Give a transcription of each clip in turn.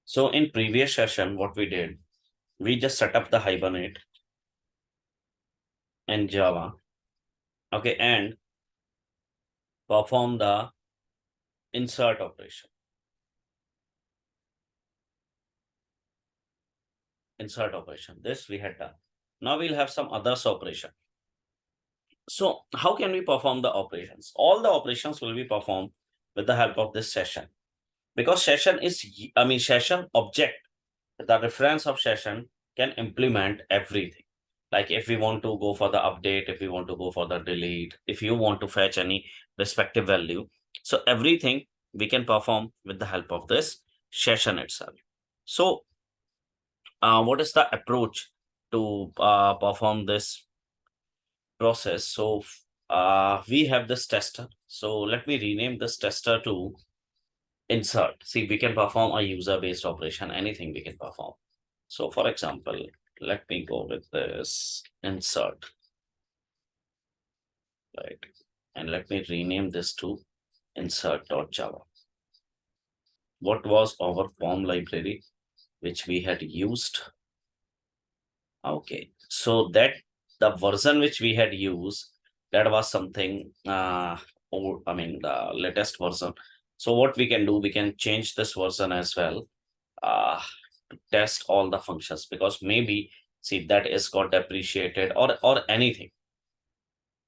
So in previous session, what we did, we just set up the Hibernate in Java, okay, and perform the insert operation. This we had done. Now we'll have some others operation. So how can we perform the operations? All the operations will be performed with the help of this session, because session is, session object, the reference of session can implement everything. Like if we want to go for the update, if we want to go for the delete, if you want to fetch any respective value, so everything we can perform with the help of this session itself. So what is the approach to perform this process? So we have this tester. So let me rename this tester to insert. See, we can perform a user-based operation, anything we can perform. So for example, let me go with this insert, right? And let me rename this to insert.java. What was our form library which we had used? Okay, so that the version which we had used, that was something the latest version. So what we can do, we can change this version as well to test all the functions, because maybe see that is got depreciated or anything,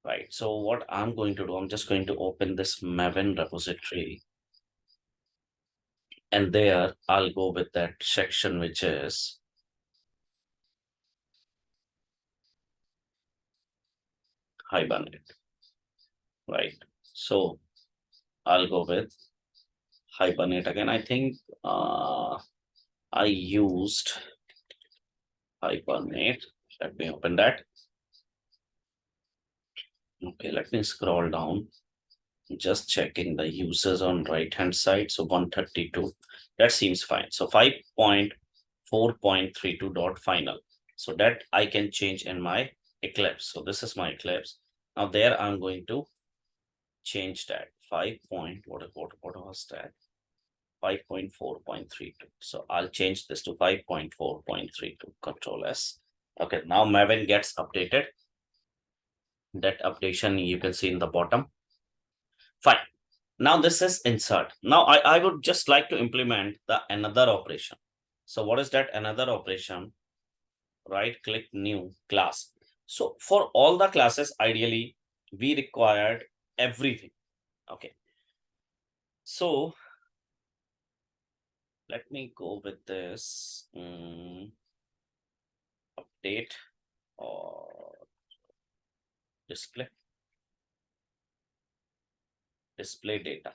right? So what I'm going to do, I'm just going to open this maven repository, and there I'll go with that section which is Hibernate, right? So I'll go with Hibernate again. I think I used Hibernate. Let me open that. Okay, let me scroll down. Just checking the users on right hand side. So 132, that seems fine. So 5.4.32.final. So that I can change in my Eclipse. So this is my Eclipse. Now there I'm going to change that 5. What was that? 5.4.32. So I'll change this to 5.4.32. Control S. Okay, now Maven gets updated. That updation you can see in the bottom. Fine. Now this is insert. Now I would just like to implement the another operation. So what is that another operation? Right click new class. So for all the classes, ideally, we required everything. Okay. So let me go with this update or display data.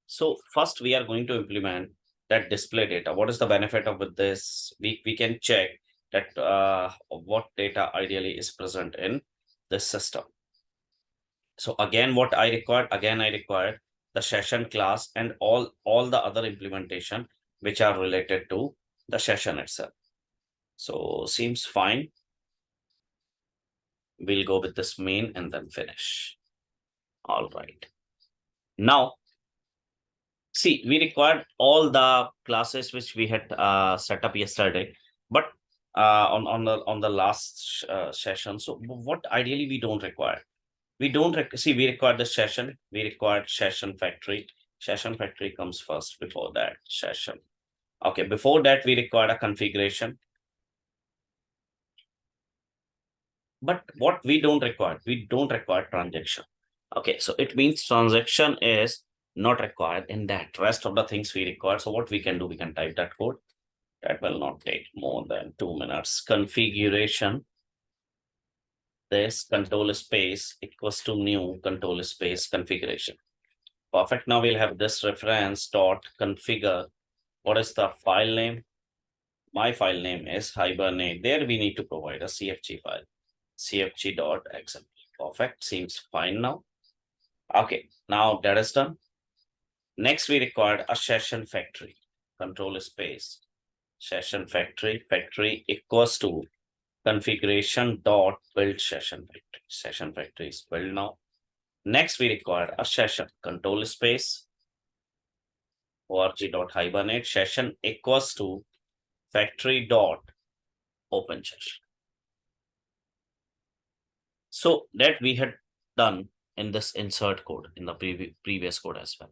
So first we are going to implement that display data. What is the benefit of with this? We can check that what data ideally is present in this system. So again, what I required, I required the session class and all the other implementation which are related to the session itself. So seems fine. We'll go with this main and then finish. All right. Now, see, we required all the classes which we had set up yesterday, but on the last session. So what ideally we don't require. We don't see, we require the session. We required session factory. Session factory comes first before that session. Okay, before that we required a configuration. But what we don't require transaction. Okay, so it means transaction is not required in that. Rest of the things we require. So what we can do, we can type that code. That will not take more than 2 minutes. Configuration. This control space equals to new control space configuration. Perfect. Now we'll have this reference dot configure. What is the file name? My file name is Hibernate. There we need to provide a CFG file. CFG.xml. Perfect. Seems fine now. Okay. Now that is done. Next, we required a session factory. Control space. Session factory. Factory equals to configuration dot build session factory. Session factory is built now. Next, we require a session. Control space org.hibernate session equals to factory dot open session. So that we had done in this insert code in the previous code as well.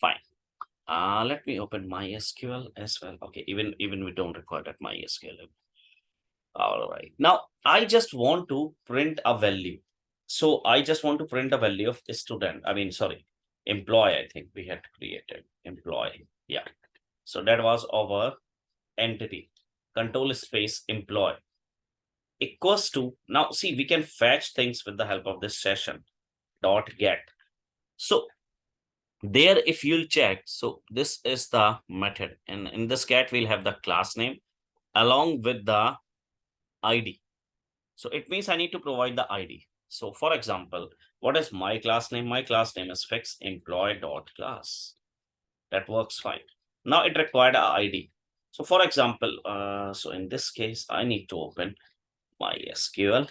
Fine. Let me open MySql as well. Okay, even we don't require that MySql. All right. Now I just want to print a value. So I just want to print a value of student. I mean, sorry, employee. I think we had created employee. Yeah. So that was our entity. Control space employee equals to, now see, we can fetch things with the help of this session dot get. So there, if you'll check, so this is the method, and in this get we'll have the class name along with the ID. So it means I need to provide the ID. So for example, what is my class name? My class name is fix employee dot class. That works fine. Now it required a ID. So for example, so in this case, I need to open MySql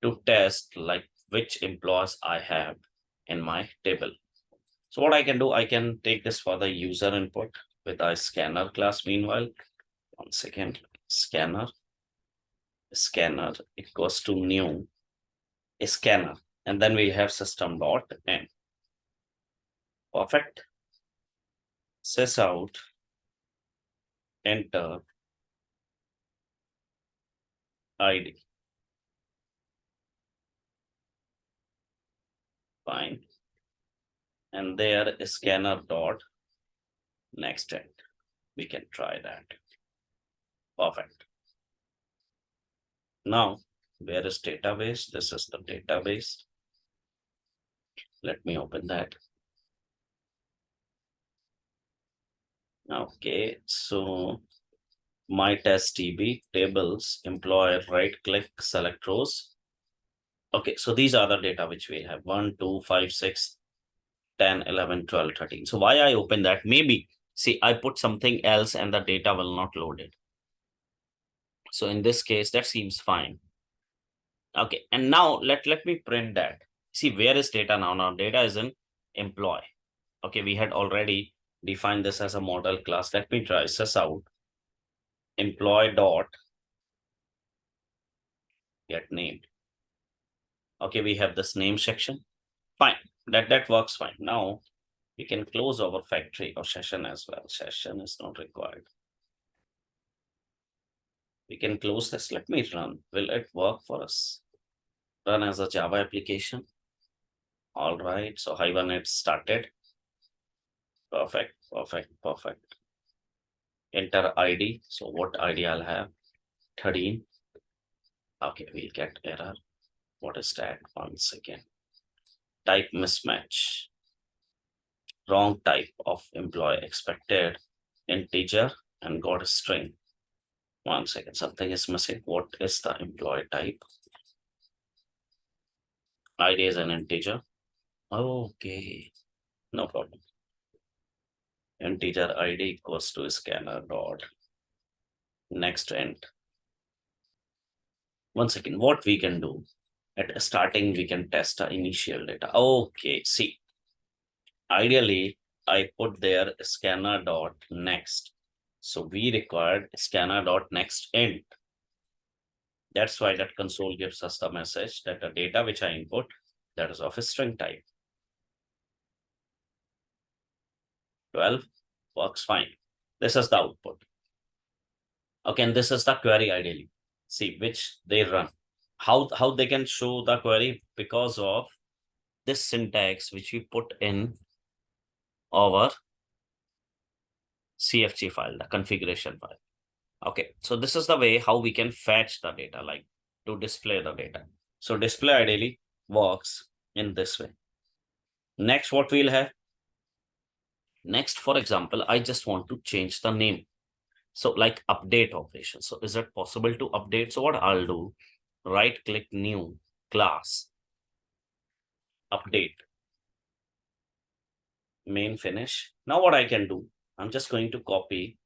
to test like which employees I have in my table. So what I can do, I can take this for the user input with a scanner class. Meanwhile, 1 second, scanner equals to new scanner, and then we have system dot in. Perfect. Sys out, enter ID. Fine. And there is scanner dot next end. We can try that. Perfect. Now, where is database? This is the database. Let me open that. Okay, so my test TB tables, employer, right click, select rows. Okay, so these are the data which we have 1, 2, 5, 6, 10, 11, 12, 13. So why I open that? Maybe, see, I put something else and the data will not load it. So in this case, that seems fine. Okay, and now let me print that. See, where is data now? Now data is in employee. Okay, we had already defined this as a model class. Let me try sys out employee dot get named. Okay, we have this name section. Fine, that works fine. Now we can close our factory or session as well. Session is not required. We can close this. Let me run. Will it work for us? Run as a Java application. All right, so Hibernate started. Perfect, perfect, perfect. Enter ID. So what ID I'll have? 13. Okay, we'll get error. What is that? 1 second. Type mismatch. Wrong type of employee, expected integer and got a string. 1 second, something is missing. What is the employee type? ID is an integer. Okay, no problem. Integer ID equals to scanner dot next end. 1 second, what we can do at starting, we can test the initial data. Okay, see, ideally I put there scanner dot next. So we required scanner dot next end. That's why that console gives us the message that the data which I input, that is of a string type. 12 works fine. This is the output. Okay, and this is the query ideally. See, which they run. How they can show the query? Because of this syntax which we put in our CFG file, the configuration file. Okay, so this is the way how we can fetch the data, like to display the data. So display ideally works in this way. Next, what we'll have? Next, for example, I just want to change the name. So like update operation. So is it possible to update? So what I'll do, right click new class, update, main finish. Now what I can do, I'm just going to copy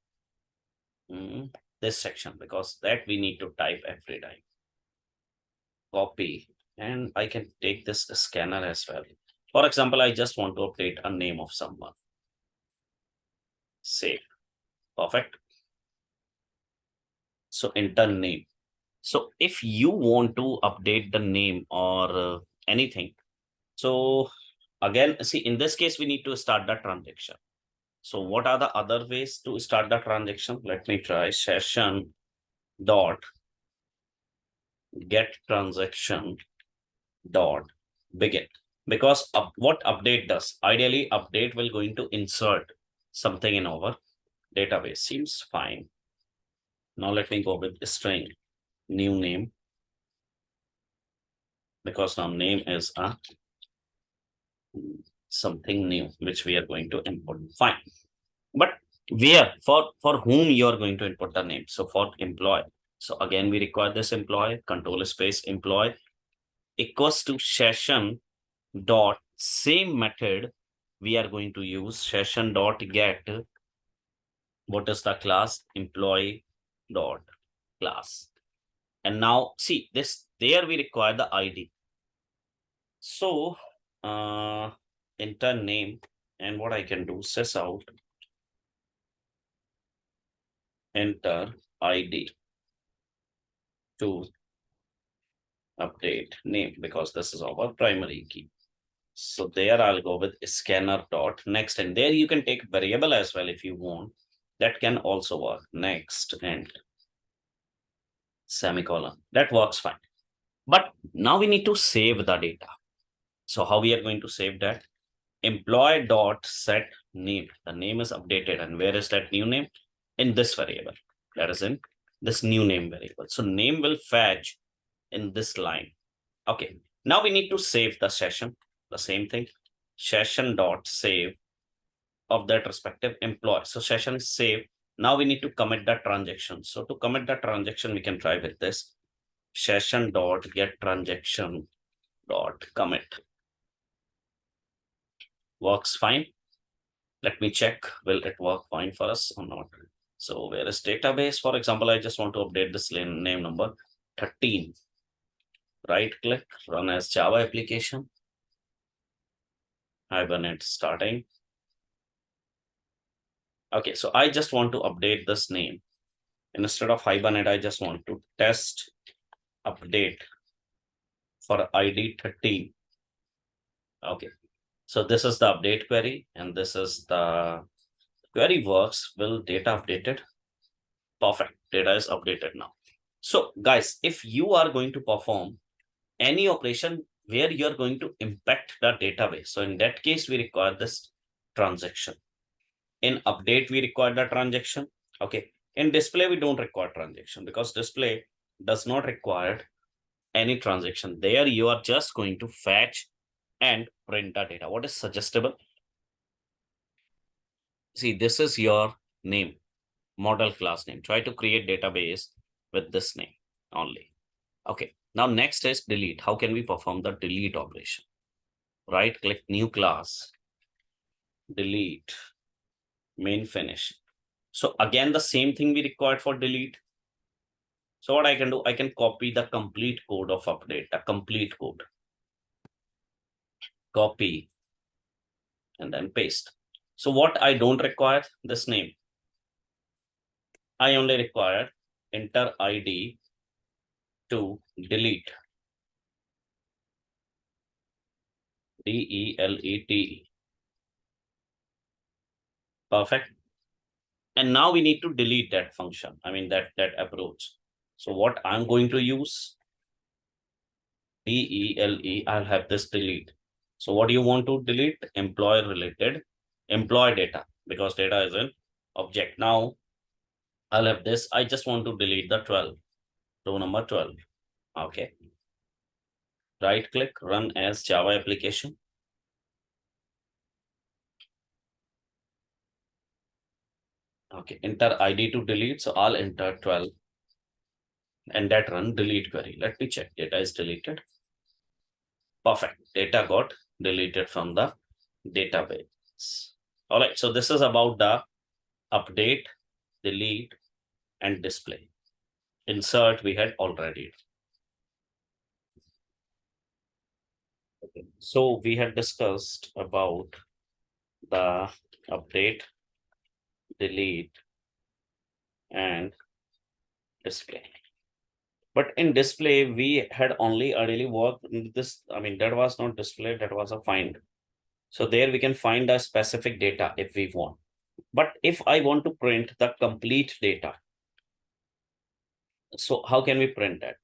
this section because that we need to type every time. Copy, and I can take this scanner as well. For example, I just want to update a name of someone. Save. Perfect. So enter name. So if you want to update the name or anything, so again, see, in this case, we need to start the transaction. So what are the other ways to start the transaction? Let me try session dot get transaction dot begin. Because what update does, ideally update will going to insert something in our database. Seems fine. Now let me go with string new name, because now name is a something new which we are going to import. Fine. But where, for whom you are going to input the name? So for employee. So again, we require this employee, control space employee equals to session dot same method. We are going to use session dot get what is the class employee dot class. And now see this, there we require the ID. So enter name, and what I can do, sys out enter ID to update name, because this is our primary key. So there I'll go with scanner dot next, and there you can take variable as well if you want. That can also work. Next and semicolon. That works fine. But now we need to save the data. So how we are going to save that? Employee dot set name. The name is updated, and where is that new name? In this variable. That is in this new name variable. So name will fetch in this line. Okay. Now we need to save the session. The same thing. Session dot save of that respective employee. So session is saved. Now we need to commit the transaction. So to commit the transaction, we can try with this session dot get transaction dot commit. Works fine. Let me check, will it work fine for us or not? So where is database? For example, I just want to update this name number 13. Right click, run as Java application. Hibernate starting. Okay, so I just want to update this name. Instead of Hibernate, I just want to test update for ID 13. Okay, so this is the update query, and this is the query works. Will data updated? Perfect, data is updated now. So guys, if you are going to perform any operation where you're going to impact the database, so in that case, we require this transaction. In update, we require the transaction. Okay. In display, we don't require transaction, because display does not require any transaction. There you are just going to fetch and print the data. What is suggestible? See, this is your name, model class name. Try to create database with this name only. Okay. Now next is delete. How can we perform the delete operation? Right click, new class, delete, main finish. So again, the same thing we required for delete. So what I can do, I can copy the complete code of update, the complete code. Copy and then paste. So what I don't require, this name. I only require enter ID to delete. DELETE. Perfect. And now we need to delete that function. I mean that approach. So what I'm going to use, DELE, I'll have this delete. So what do you want to delete? Employee related, employee data, because data is an object. Now I'll have this. I just want to delete the 12, row number 12. Okay. Right click, run as Java application. Okay, enter ID to delete. So I'll enter 12 and that run delete query. Let me check. Data is deleted. Perfect. Data got deleted from the database. All right. So this is about the update, delete, and display. Insert we had already. Okay. So we had discussed about the update, delete, and display. But in display, we had only ideally worked in this. I mean, that was not display, that was a find. So there we can find a specific data if we want. But if I want to print the complete data, so how can we print that?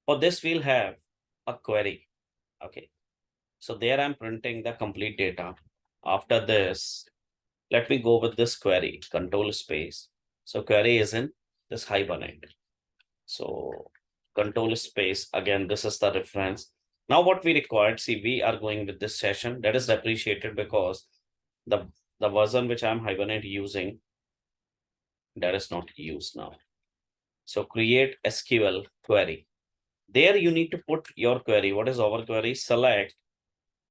For this, we'll have a query. Okay. So there I'm printing the complete data. After this, let me go with this query, control space. So query is in this Hibernate. So control space, again, this is the reference. Now what we required, see, we are going with this session. That is appreciated because the version which I'm Hibernate using, that is not used now. So create SQL query. There you need to put your query. What is our query? Select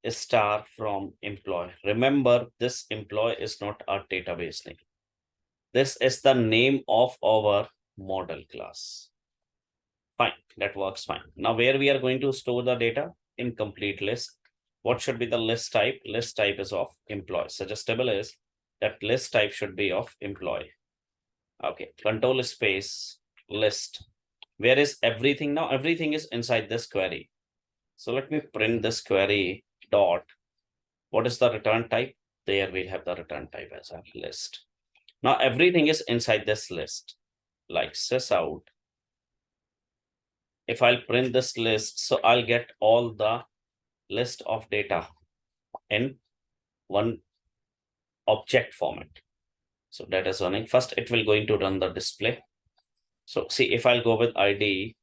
star from employee. Remember, this employee is not our database name. This is the name of our model class. Fine, that works fine. Now where we are going to store the data? In complete list. What should be the list type? List type is of employee. Suggestible is that list type should be of employee. Okay, control space list. Where is everything now? Everything is inside this query. So let me print this query dot. What is the return type? There we have the return type as a list. Now everything is inside this list, like sys out. If I'll print this list, so I'll get all the list of data in one object format. So that is running. First, it will going to run the display. So see, if I'll go with ID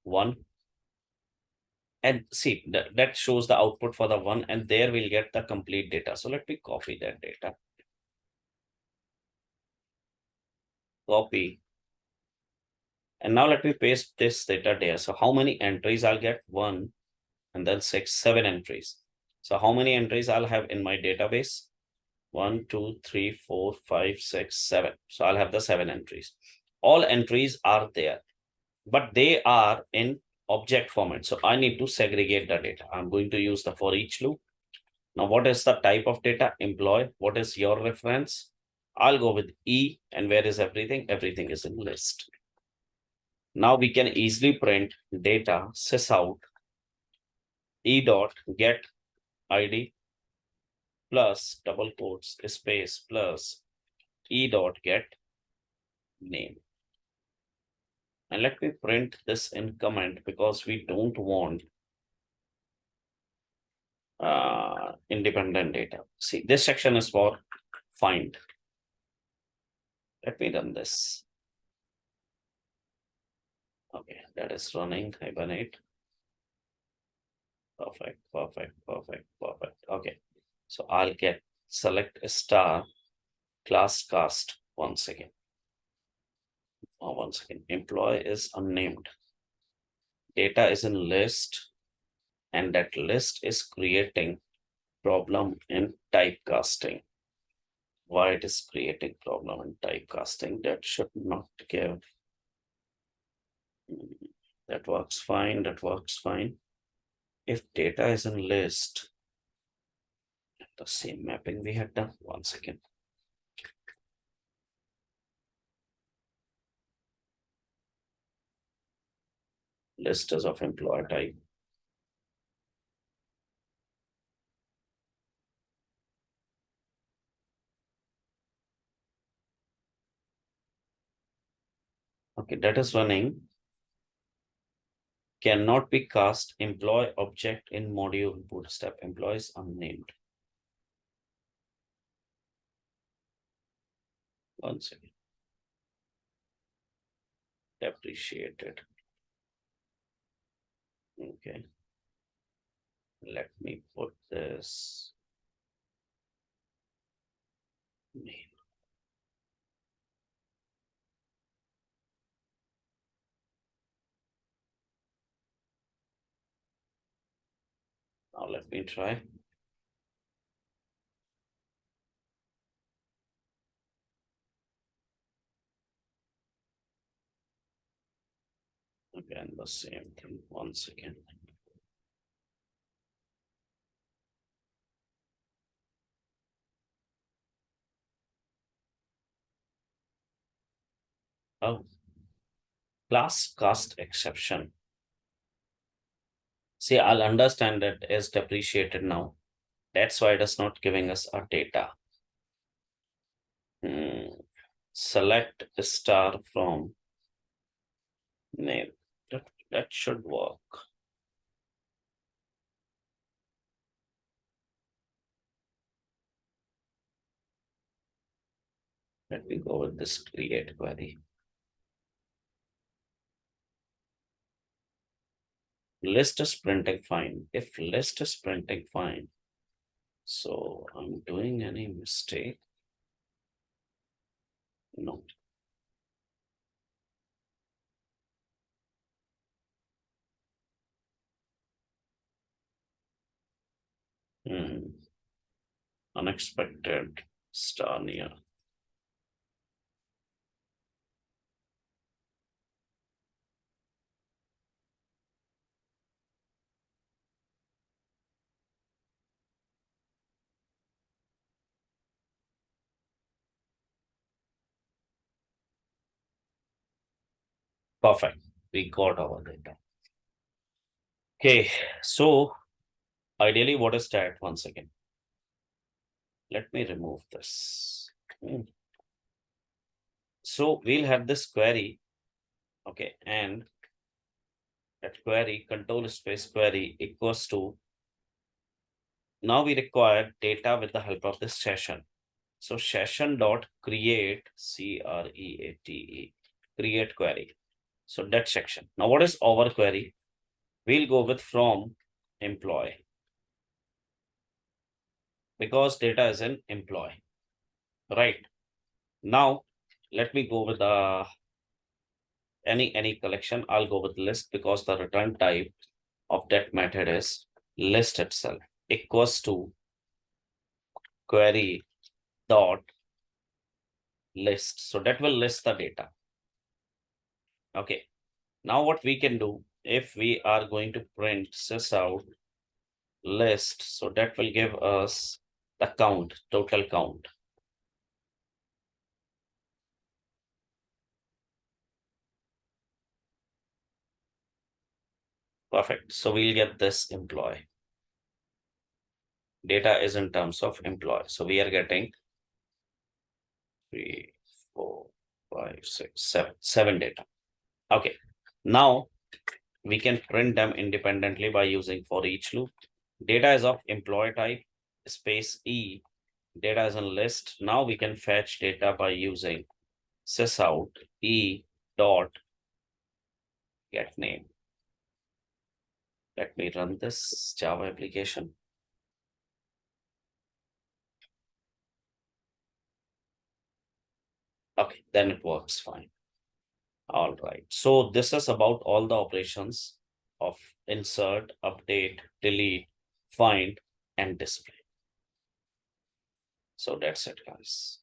1, and see that shows the output for the 1, and there we'll get the complete data. So let me copy that data. Copy. And now let me paste this data there. So how many entries I'll get? 1, and then 6, 7 entries. So how many entries I'll have in my database? 1, 2, 3, 4, 5, 6, 7. So I'll have the 7 entries. All entries are there, but they are in object format. So I need to segregate the data. I'm going to use the for each loop. Now, what is the type of data? Employee. What is your reference? I'll go with E. And where is everything? Everything is in list. Now we can easily print data sys out E dot get ID plus double quotes space plus E dot get name. And let me print this in comment because we don't want independent data. See, this section is for find. Let me run this. Okay, that is running Hibernate. Perfect, perfect, perfect, perfect. Okay, so I'll get select star class cast once again. Once again, employee is unnamed. Data is in list, and that list is creating problem in typecasting. Why it is creating problem in typecasting? That should not give. That works fine. That works fine. If data is in list, the same mapping we had done. Once again. List is of employee type. Okay, that is running. Cannot be cast employee object in module bootstrap. Employees unnamed. Once again. Depreciated. Okay. Let me put this name. Now let me try. Again, the same thing once again. Oh, Class cast exception. See, I'll understand it is depreciated now. That's why it is not giving us our data. Select star from name. That should work. Let me go with this create query. List is printing fine. If list is printing fine, so I'm doing any mistake? No. Unexpected star near. Perfect. We got our data. Okay, so ideally, what is that once again? Let me remove this. So we'll have this query. Okay, and that query control space query equals to. Now we require data with the help of this session. So session dot create create create query. So that section. Now what is our query? We'll go with from employee because data is an employee, right? Now let me go with the any collection. I'll go with list because the return type of that method is list itself equals to query dot list. So that will list the data. Okay. Now what we can do if we are going to print sys out list, so that will give us the count, total count. Perfect. So we'll get this employee. Data is in terms of employee. So we are getting 3, 4, 5, 6, 7 data. Okay. Now we can print them independently by using for each loop. Data is of employee type, space E. Data is in list. Now we can fetch data by using sysout E dot get name. Let me run this Java application. Okay, then it works fine. All right. So this is about all the operations of insert, update, delete, find, and display. So that's it, guys.